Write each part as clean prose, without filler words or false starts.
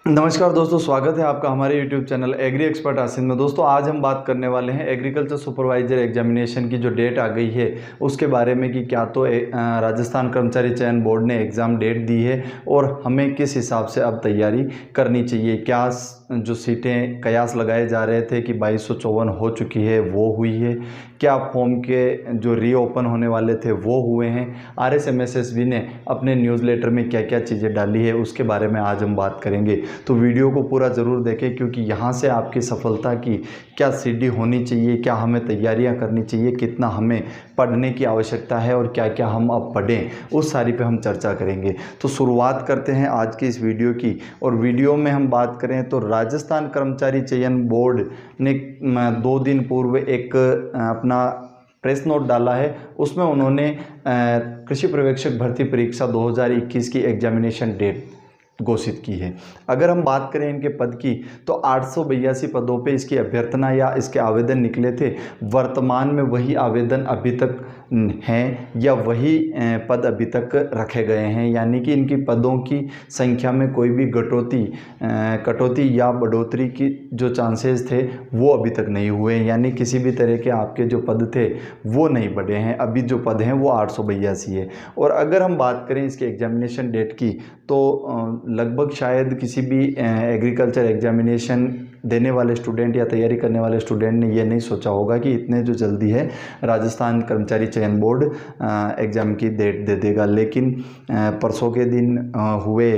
नमस्कार दोस्तों, स्वागत है आपका हमारे YouTube चैनल एग्री एक्सपर्ट आसिन में। दोस्तों आज हम बात करने वाले हैं एग्रीकल्चर सुपरवाइजर एग्जामिनेशन की जो डेट आ गई है उसके बारे में कि क्या तो राजस्थान कर्मचारी चयन बोर्ड ने एग्ज़ाम डेट दी है और हमें किस हिसाब से अब तैयारी करनी चाहिए। क्या जो सीटें कयास लगाए जा रहे थे कि 2254 हो चुकी है वो हुई है, क्या फॉर्म के जो रीओपन होने वाले थे वो हुए हैं, RSMSSB ने अपने न्यूज़लेटर में क्या क्या चीज़ें डाली है उसके बारे में आज हम बात करेंगे। तो वीडियो को पूरा ज़रूर देखें क्योंकि यहाँ से आपकी सफलता की क्या सीढ़ी होनी चाहिए, क्या हमें तैयारियाँ करनी चाहिए, कितना हमें पढ़ने की आवश्यकता है और क्या क्या हम अब पढ़ें, उस सारी पे हम चर्चा करेंगे। तो शुरुआत करते हैं आज की इस वीडियो की। और वीडियो में हम बात करें तो राजस्थान कर्मचारी चयन बोर्ड ने 2 दिन पूर्व एक अपना प्रेस नोट डाला है। उसमें उन्होंने कृषि पर्यवेक्षक भर्ती परीक्षा 2021 की एग्जामिनेशन डेट घोषित की है। अगर हम बात करें इनके पद की तो 882 पदों पे इसकी अभ्यर्थना या इसके आवेदन निकले थे। वर्तमान में वही आवेदन अभी तक हैं या वही पद अभी तक रखे गए हैं, यानी कि इनकी पदों की संख्या में कोई भी कटौती या बढ़ोतरी की जो चांसेस थे वो अभी तक नहीं हुए, यानी किसी भी तरह के आपके जो पद थे वो नहीं बढ़े हैं। अभी जो पद हैं वो 882 है। और अगर हम बात करें इसके एग्जामिनेशन डेट की तो लगभग शायद किसी भी एग्रीकल्चर एग्जामिनेशन देने वाले स्टूडेंट या तैयारी करने वाले स्टूडेंट ने ये नहीं सोचा होगा कि इतने जो जल्दी है राजस्थान कर्मचारी चयन बोर्ड एग्ज़ाम की डेट दे देगा। लेकिन परसों के दिन हुए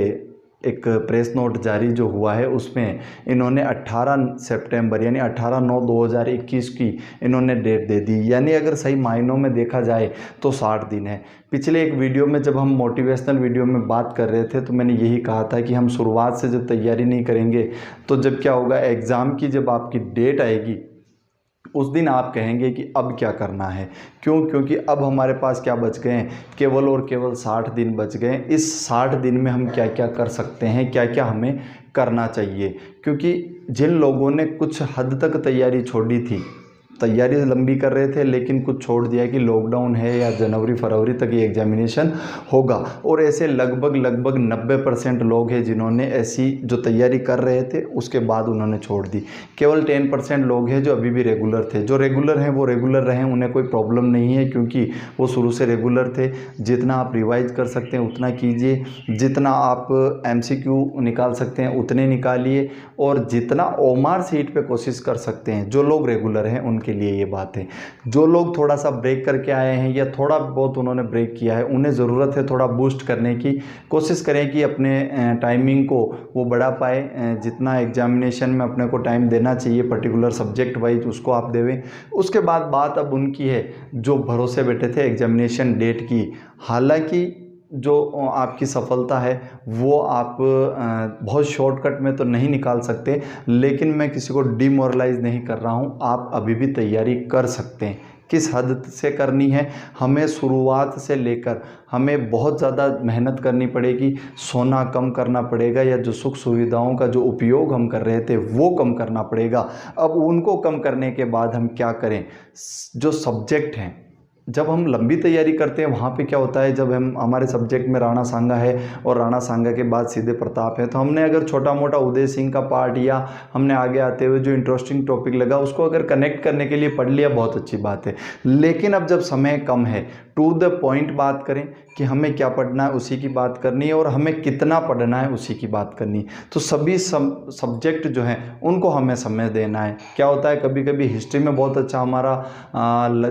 एक प्रेस नोट जारी जो हुआ है उसमें इन्होंने 18 सितंबर यानी 18/9/2021 की इन्होंने डेट दे दी, यानी अगर सही मायनों में देखा जाए तो 60 दिन है। पिछले एक वीडियो में जब हम मोटिवेशनल वीडियो में बात कर रहे थे तो मैंने यही कहा था कि हम शुरुआत से जब तैयारी नहीं करेंगे तो जब क्या होगा, एग्ज़ाम की जब आपकी डेट आएगी उस दिन आप कहेंगे कि अब क्या करना है। क्योंकि अब हमारे पास क्या बच गए हैं, केवल और केवल 60 दिन बच गए। इस 60 दिन में हम क्या क्या कर सकते हैं, क्या क्या हमें करना चाहिए। क्योंकि जिन लोगों ने कुछ हद तक तैयारी छोड़ी थी, तैयारी लंबी कर रहे थे लेकिन कुछ छोड़ दिया कि लॉकडाउन है या जनवरी फरवरी तक ये एग्जामिनेशन होगा, और ऐसे लगभग 90% लोग हैं जिन्होंने ऐसी जो तैयारी कर रहे थे उसके बाद उन्होंने छोड़ दी। केवल 10% लोग हैं जो अभी भी रेगुलर थे। जो रेगुलर हैं वो रेगुलर रहें, उन्हें कोई प्रॉब्लम नहीं है क्योंकि वो शुरू से रेगुलर थे। जितना आप रिवाइज कर सकते हैं उतना कीजिए, जितना आप MCQ निकाल सकते हैं उतने निकालिए, और जितना OMR सीट पे कोशिश कर सकते हैं जो लोग रेगुलर हैं उनके लिए ये बात है। जो लोग थोड़ा सा ब्रेक करके आए हैं या थोड़ा बहुत उन्होंने ब्रेक किया है उन्हें ज़रूरत है थोड़ा बूस्ट करने की। कोशिश करें कि अपने टाइमिंग को वो बढ़ा पाए, जितना एग्जामिनेशन में अपने को टाइम देना चाहिए पर्टिकुलर सब्जेक्ट वाइज उसको आप देवें। उसके बाद बात अब उनकी है जो भरोसे बैठे थे एग्जामिनेशन डेट की। हालांकि जो आपकी सफलता है वो आप बहुत शॉर्टकट में तो नहीं निकाल सकते, लेकिन मैं किसी को डिमोरलाइज नहीं कर रहा हूँ। आप अभी भी तैयारी कर सकते हैं। किस हद से करनी है, हमें शुरुआत से लेकर हमें बहुत ज़्यादा मेहनत करनी पड़ेगी, सोना कम करना पड़ेगा, या जो सुख सुविधाओं का जो उपयोग हम कर रहे थे वो कम करना पड़ेगा। अब उनको कम करने के बाद हम क्या करें, जो सब्जेक्ट हैं जब हम लंबी तैयारी करते हैं वहाँ पे क्या होता है, जब हम हमारे सब्जेक्ट में राणा सांगा है और राणा सांगा के बाद सीधे प्रताप है, तो हमने अगर छोटा मोटा उदय सिंह का पार्ट या हमने आगे आते हुए जो इंटरेस्टिंग टॉपिक लगा उसको अगर कनेक्ट करने के लिए पढ़ लिया बहुत अच्छी बात है। लेकिन अब जब समय कम है, टू द पॉइंट बात करें कि हमें क्या पढ़ना है उसी की बात करनी है और हमें कितना पढ़ना है उसी की बात करनी है। तो सभी सब्जेक्ट जो हैं उनको हमें समय देना है। क्या होता है, कभी कभी हिस्ट्री में बहुत अच्छा हमारा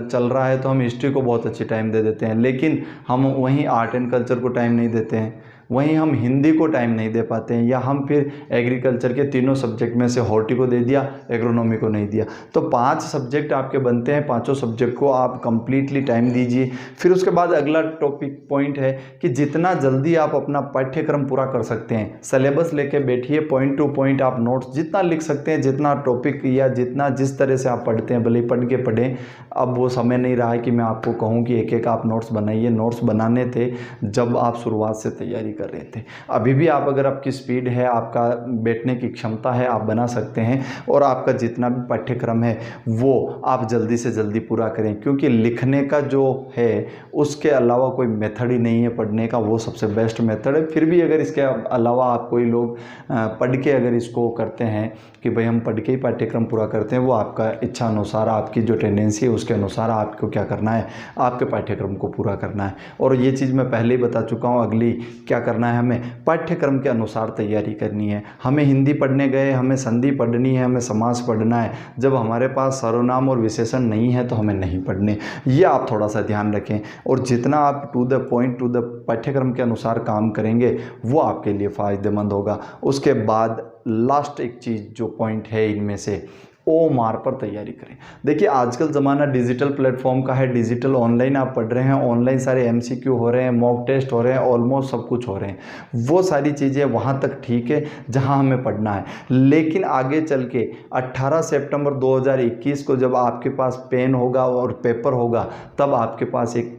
चल रहा है तो हम हिस्ट्री को बहुत अच्छी टाइम दे देते हैं, लेकिन हम वहीं आर्ट एंड कल्चर को टाइम नहीं देते हैं, वहीं हम हिंदी को टाइम नहीं दे पाते हैं, या हम फिर एग्रीकल्चर के तीनों सब्जेक्ट में से हॉर्टी को दे दिया, एग्रोनॉमी को नहीं दिया। तो 5 सब्जेक्ट आपके बनते हैं, पांचों सब्जेक्ट को आप कंप्लीटली टाइम दीजिए। फिर उसके बाद अगला टॉपिक पॉइंट है कि जितना जल्दी आप अपना पाठ्यक्रम पूरा कर सकते हैं, सिलेबस लेके बैठिए, पॉइंट टू पॉइंट आप नोट्स जितना लिख सकते हैं, जितना टॉपिक या जितना जिस तरह से आप पढ़ते हैं भले पढ़ के पढ़ें। अब वो समय नहीं रहा है कि मैं आपको कहूँ कि एक एक आप नोट्स बनाइए। नोट्स बनाने थे जब आप शुरुआत से तैयारी कर रहे थे। अभी भी आप अगर आपकी स्पीड है, आपका बैठने की क्षमता है, आप बना सकते हैं और आपका जितना भी पाठ्यक्रम है वो आप जल्दी से जल्दी पूरा करें, क्योंकि लिखने का जो है उसके अलावा कोई मेथड ही नहीं है पढ़ने का, वो सबसे बेस्ट मेथड है। फिर भी अगर इसके अलावा आप कोई लोग पढ़ के अगर इसको करते हैं कि भाई हम पढ़ के ही पाठ्यक्रम पूरा करते हैं, वो आपका इच्छा अनुसार, आपकी जो टेंडेंसी है उसके अनुसार आपको क्या करना है, आपके पाठ्यक्रम को पूरा करना है। और ये चीज़ मैं पहले ही बता चुका हूँ। अगली क्या करना है, हमें पाठ्यक्रम के अनुसार तैयारी करनी है। हमें हिंदी पढ़ने गए, हमें संधि पढ़नी है, हमें समास पढ़ना है, जब हमारे पास सर्वनाम और विशेषण नहीं है तो हमें नहीं पढ़ने। ये आप थोड़ा सा ध्यान रखें, और जितना आप to the point, to the पाठ्यक्रम के अनुसार काम करेंगे वो आपके लिए फ़ायदेमंद होगा। उसके बाद लास्ट एक चीज़ जो पॉइंट है इनमें से, OMR पर तैयारी करें। देखिए आजकल ज़माना डिजिटल प्लेटफॉर्म का है, डिजिटल ऑनलाइन आप पढ़ रहे हैं, ऑनलाइन सारे MCQ हो रहे हैं, मॉक टेस्ट हो रहे हैं, ऑलमोस्ट सब कुछ हो रहे हैं। वो सारी चीज़ें वहाँ तक ठीक है जहाँ हमें पढ़ना है, लेकिन आगे चल के 18 सितंबर 2021 को जब आपके पास पेन होगा और पेपर होगा, तब आपके पास एक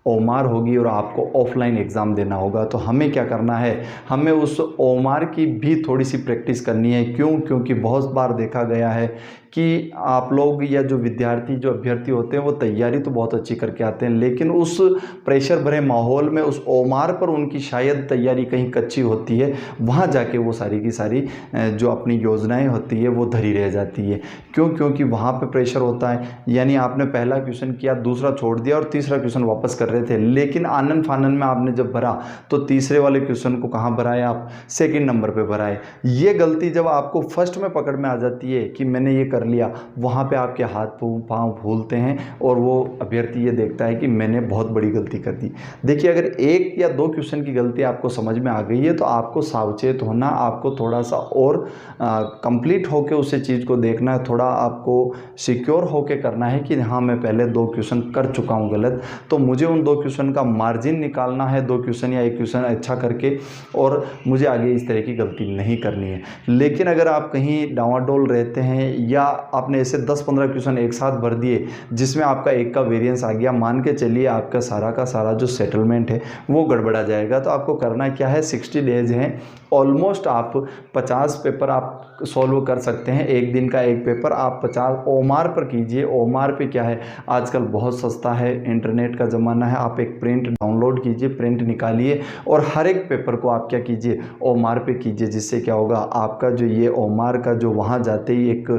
OMR होगी और आपको ऑफलाइन एग्ज़ाम देना होगा। तो हमें क्या करना है, हमें उस OMR की भी थोड़ी सी प्रैक्टिस करनी है। क्यों? क्योंकि बहुत बार देखा गया है कि आप लोग या जो विद्यार्थी, जो अभ्यर्थी होते हैं, वो तैयारी तो बहुत अच्छी करके आते हैं, लेकिन उस प्रेशर भरे माहौल में उस OMR पर उनकी शायद तैयारी कहीं कच्ची होती है, वहाँ जाके वो सारी की सारी जो अपनी योजनाएं होती है वो धरी रह जाती है। क्यों? क्योंकि वहाँ पे प्रेशर होता है। यानी आपने पहला क्वेश्चन किया, दूसरा छोड़ दिया और तीसरा क्वेश्चन वापस कर रहे थे, लेकिन आनन फानन में आपने जब भरा तो तीसरे वाले क्वेश्चन को कहाँ भराए, आप सेकंड नंबर पे भराए। ये गलती जब आपको फर्स्ट में पकड़ में आ जाती है कि मैंने ये कर लिया, वहाँ पे आपके हाथ पाँव भूलते हैं और वो अभ्यर्थी ये देखता है कि मैंने बहुत बड़ी गलती कर दी। देखिए अगर एक या दो क्वेश्चन की गलती आपको समझ में आ गई है तो आपको सावचेत होना, आपको थोड़ा सा और कंप्लीट होकर उसे चीज़ को देखना है, थोड़ा आपको सिक्योर होकर करना है कि हाँ मैं पहले दो क्वेश्चन कर चुका हूँ गलत, तो मुझे उन दो क्वेश्चन का मार्जिन निकालना है, दो क्वेश्चन या एक क्वेश्चन अच्छा करके, और मुझे आगे इस तरह की गलती नहीं करनी है। लेकिन अगर आप कहीं डावाडोल रहते हैं या आपने ऐसे 10-15 क्वेश्चन एक साथ भर दिए जिसमें आपका एक का वेरिएंस आ गया, मान के चलिए आपका सारा का सारा जो सेटलमेंट है वो गड़बड़ा जाएगा। तो आपको करना क्या है, 60 डेज हैं, ऑलमोस्ट आप 50 पेपर आप सॉल्व कर सकते हैं। एक दिन का एक पेपर आप 50 OMR पर कीजिए। OMR पे क्या है, आजकल बहुत सस्ता है, इंटरनेट का ज़माना है, आप एक प्रिंट डाउनलोड कीजिए, प्रिंट निकालिए और हर एक पेपर को आप क्या कीजिए, OMR पे कीजिए। जिससे क्या होगा, आपका जो ये OMR का जो वहाँ जाते ही एक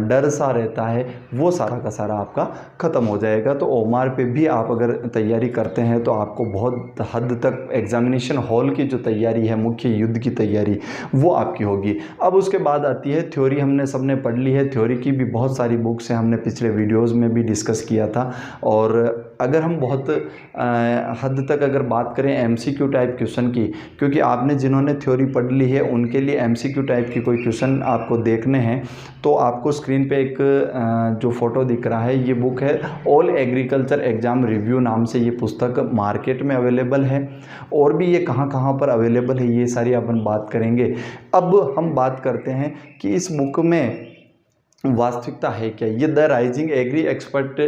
डर सा रहता है वो सारा का सारा आपका ख़त्म हो जाएगा। तो OMR पे भी आप अगर तैयारी करते हैं तो आपको बहुत हद तक एग्जामिनेशन हॉल की जो तैयारी है, मुख्य युद्ध की तैयारी, वो आपकी होगी। अब उसके बाद आती है थ्योरी। हमने सबने पढ़ ली है, थ्योरी की भी बहुत सारी बुक्स हैं, हमने पिछले वीडियोस में भी डिस्कस किया था। और अगर हम बहुत हद तक अगर बात करें MCQ टाइप क्वेश्चन की, क्योंकि आपने जिन्होंने थ्योरी पढ़ ली है उनके लिए MCQ टाइप की कोई क्वेश्चन आपको देखने हैं तो आपको स्क्रीन पे एक जो फोटो दिख रहा है, ये बुक है ऑल एग्रीकल्चर एग्ज़ाम रिव्यू नाम से। ये पुस्तक मार्केट में अवेलेबल है, और भी ये कहाँ कहाँ पर अवेलेबल है ये सारी अपन बात करेंगे। अब हम बात करते हैं कि इस बुक में वास्तविकता है क्या। ये the rising agri expert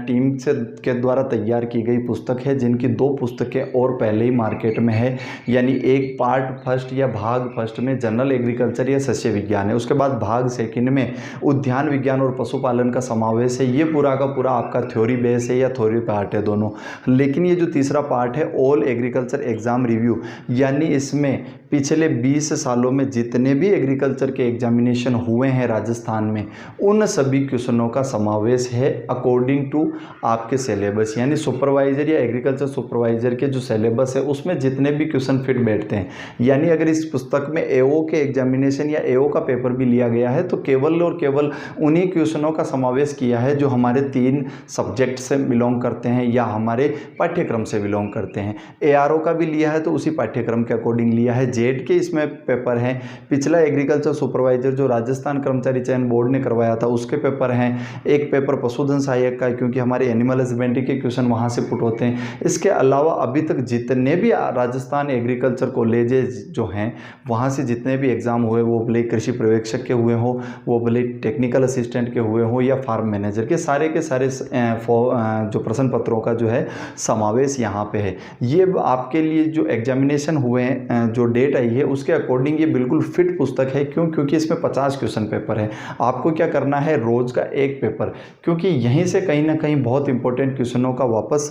team से के द्वारा तैयार की गई पुस्तक है, जिनकी 2 पुस्तकें और पहले ही मार्केट में है। यानी एक पार्ट फर्स्ट या भाग फर्स्ट में जनरल एग्रीकल्चर या सस्य विज्ञान है, उसके बाद भाग सेकंड में उद्यान विज्ञान और पशुपालन का समावेश है। ये पूरा का पूरा आपका थ्योरी बेस है या थ्योरी पार्ट है दोनों। लेकिन ये जो तीसरा पार्ट है ऑल एग्रीकल्चर एग्ज़ाम रिव्यू, यानी इसमें पिछले 20 सालों में जितने भी एग्रीकल्चर के एग्जामिनेशन हुए हैं राजस्थान में, उन सभी क्वेश्चनों का समावेश है अकॉर्डिंग टू आपके सिलेबस। यानी सुपरवाइजर या एग्रीकल्चर सुपरवाइजर के जो सिलेबस है उसमें जितने भी क्वेश्चन फिट बैठते हैं। यानी अगर इस पुस्तक में AO के एग्जामिनेशन या AO का पेपर भी लिया गया है तो केवल और केवल उन्हीं क्वेश्चनों का समावेश किया है जो हमारे 3 सब्जेक्ट से बिलोंग करते हैं या हमारे पाठ्यक्रम से बिलोंग करते हैं। ARO का भी लिया है तो उसी पाठ्यक्रम के अकॉर्डिंग लिया है। जेड के इसमें पेपर हैं। पिछला एग्रीकल्चर सुपरवाइजर जो राजस्थान कर्मचारी चयन बोर्ड ने करवाया करवाया था उसके पेपर हैं, एक पेपर पशुधन सहायक का है क्योंकि हमारे एनिमल हस्बेंड्री के क्वेश्चन वहाँ से पुट होते हैं। इसके अलावा अभी तक जितने भी राजस्थान एग्रीकल्चर कॉलेजेस जो हैं वहाँ से जितने भी एग्ज़ाम हुए, वो भले कृषि पर्यवेक्षक के हुए हों, वो भले टेक्निकल असिस्टेंट के हुए हों या फार्म मैनेजर के, सारे के सारे जो प्रश्न पत्रों का जो है समावेश यहाँ पे है। ये आपके लिए जो एग्जामिनेशन हुए हैं, जो डेट आई है उसके अकॉर्डिंग ये बिल्कुल फिट पुस्तक है। क्यों? क्योंकि इसमें 50 क्वेश्चन पेपर है। आपको क्या करना है, रोज़ का एक पेपर, क्योंकि यहीं से कहीं ना कहीं बहुत इंपॉर्टेंट क्वेश्चनों का वापस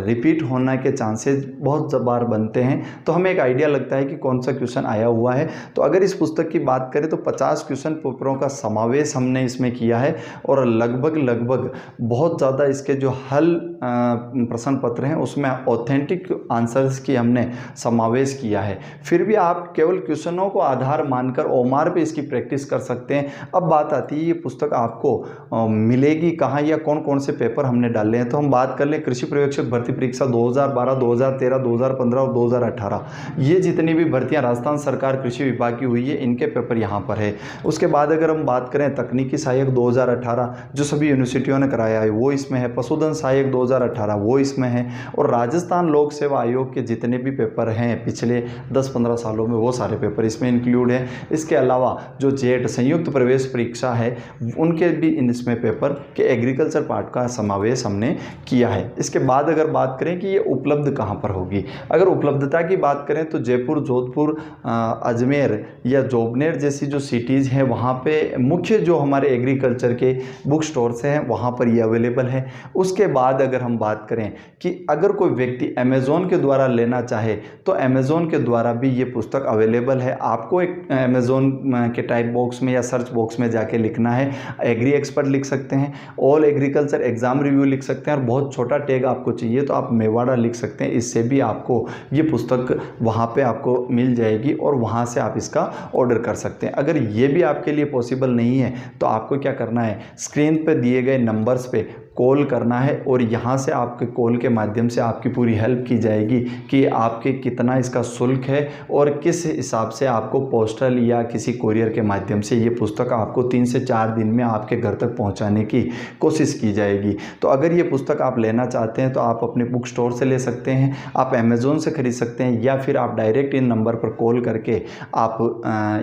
रिपीट होने के चांसेस बहुत बार बनते हैं। तो हमें एक आइडिया लगता है कि कौन सा क्वेश्चन आया हुआ है। तो अगर इस पुस्तक की बात करें तो 50 क्वेश्चन पेपरों का समावेश हमने इसमें किया है और लगभग बहुत ज़्यादा इसके जो हल प्रश्न पत्र हैं उसमें ऑथेंटिक आंसर्स की हमने समावेश किया है। फिर भी आप केवल क्वेश्चनों को आधार मानकर ओमार पे इसकी प्रैक्टिस कर सकते हैं। अब बात आती है ये पुस्तक आपको मिलेगी कहाँ या कौन कौन से पेपर हमने डाले हैं। तो हम बात कर लें कृषि पर्यवेक्षक भर्ती परीक्षा 2012, 2013, 2015 और 2018, ये जितनी भी भर्तियां राजस्थान सरकार कृषि विभाग की हुई है इनके पेपर यहाँ पर है। उसके बाद अगर हम बात करें तकनीकी सहायक 2018 जो सभी यूनिवर्सिटियों ने कराया है वो इसमें है, पशुधन सहायक 2018 वो इसमें है, और राजस्थान लोक सेवा आयोग के जितने भी पेपर हैं पिछले 10-15 सालों में वो सारे पेपर इसमें इंक्लूड हैं। इसके अलावा जो जेट संयुक्त प्रवेश परीक्षा है उनके भी इसमें पेपर के एग्रीकल्चर पार्ट का समावेश हमने किया है। इसके बाद अगर बात करें कि ये उपलब्ध कहाँ पर होगी, अगर उपलब्धता की बात करें तो जयपुर, जोधपुर, अजमेर या जोबनेर जैसी जो सिटीज़ हैं वहाँ पे मुख्य जो हमारे एग्रीकल्चर के बुक स्टोर्स हैं वहाँ पर ये अवेलेबल है। उसके बाद अगर हम बात करें कि अगर कोई व्यक्ति अमेज़ॉन के द्वारा लेना चाहे तो अमेज़ॉन के द्वारा भी ये पुस्तक अवेलेबल है। आपको एक अमेज़ॉन के टाइप बॉक्स में या सर्च बॉक्स में जाके लिखना है एग्री एक्सपर्ट लिख सकते हैं, ऑल एग्रीकल्चर एग्जाम रिव्यू लिख सकते हैं, और बहुत छोटा टैग आपको चाहिए तो आप मेवाड़ा लिख सकते हैं। इससे भी आपको ये पुस्तक वहाँ पे आपको मिल जाएगी और वहाँ से आप इसका ऑर्डर कर सकते हैं। अगर ये भी आपके लिए पॉसिबल नहीं है तो आपको क्या करना है, स्क्रीन पर दिए गए नंबर्स पे कॉल करना है और यहाँ से आपके कॉल के माध्यम से आपकी पूरी हेल्प की जाएगी कि आपके कितना इसका शुल्क है और किस हिसाब से आपको पोस्टल या किसी कोरियर के माध्यम से ये पुस्तक आपको 3 से 4 दिन में आपके घर तक पहुँचाने की कोशिश की जाएगी। तो अगर ये पुस्तक आप लेना चाहते हैं तो आप अपने बुक स्टोर से ले सकते हैं, आप अमेज़ॉन से खरीद सकते हैं, या फिर आप डायरेक्ट इन नंबर पर कॉल करके आप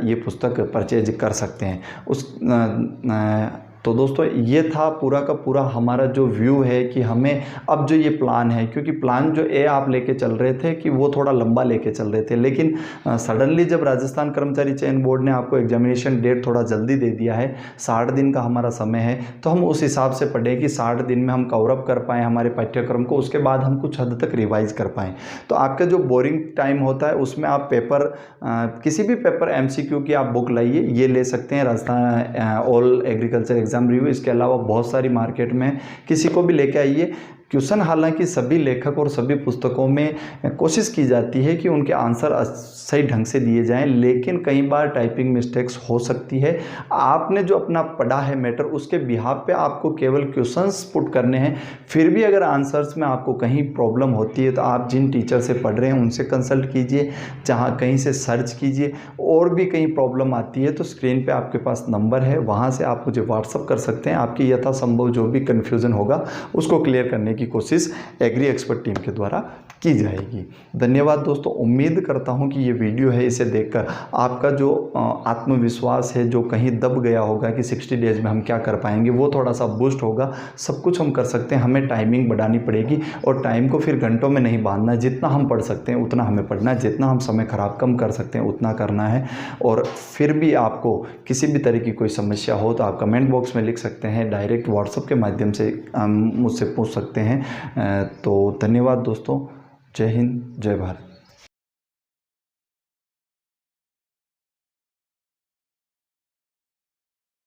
ये पुस्तक परचेज कर सकते हैं। तो दोस्तों ये था पूरा का पूरा हमारा जो व्यू है कि हमें अब जो ये प्लान है, क्योंकि प्लान जो आप लेके चल रहे थे कि वो थोड़ा लंबा लेके चल रहे थे, लेकिन सडनली जब राजस्थान कर्मचारी चयन बोर्ड ने आपको एग्जामिनेशन डेट थोड़ा जल्दी दे दिया है, 60 दिन का हमारा समय है, तो हम उस हिसाब से पढ़े कि 60 दिन में हम कवर अप कर पाएँ हमारे पाठ्यक्रम को, उसके बाद हम कुछ हद तक रिवाइज कर पाएँ। तो आपका जो बोरिंग टाइम होता है उसमें आप पेपर किसी भी पेपर MCQ की आप बुक लाइए, ये ले सकते हैं Rajasthan all agriculture exam review. इसके अलावा बहुत सारी मार्केट में किसी को भी लेके आइए। क्वेश्चन हालांकि सभी लेखक और सभी पुस्तकों में कोशिश की जाती है कि उनके आंसर सही ढंग से दिए जाएं, लेकिन कई बार टाइपिंग मिस्टेक्स हो सकती है। आपने जो अपना पढ़ा है मैटर उसके बिहाफ पे आपको केवल क्वेश्चंस पुट करने हैं। फिर भी अगर आंसर्स में आपको कहीं प्रॉब्लम होती है तो आप जिन टीचर से पढ़ रहे हैं उनसे कंसल्ट कीजिए, जहाँ कहीं से सर्च कीजिए। और भी कहीं प्रॉब्लम आती है तो स्क्रीन पे आपके पास नंबर है, वहाँ से आप मुझे व्हाट्सअप कर सकते हैं। आपकी यथासंभव जो भी कन्फ्यूज़न होगा उसको क्लियर करने की कोशिश एग्री एक्सपर्ट टीम के द्वारा की जाएगी। धन्यवाद दोस्तों। उम्मीद करता हूं कि ये वीडियो है इसे देखकर आपका जो आत्मविश्वास है जो कहीं दब गया होगा कि 60 डेज में हम क्या कर पाएंगे, वो थोड़ा सा बूस्ट होगा। सब कुछ हम कर सकते हैं, हमें टाइमिंग बढ़ानी पड़ेगी और टाइम को फिर घंटों में नहीं बांधना। जितना हम पढ़ सकते हैं उतना हमें पढ़ना है, जितना हम समय खराब कम कर सकते हैं उतना करना है। और फिर भी आपको किसी भी तरह की कोई समस्या हो तो आप कमेंट बॉक्स में लिख सकते हैं, डायरेक्ट व्हाट्सएप के माध्यम से मुझसे पूछ सकते हैं। तो धन्यवाद दोस्तों। जय हिंद, जय भारत।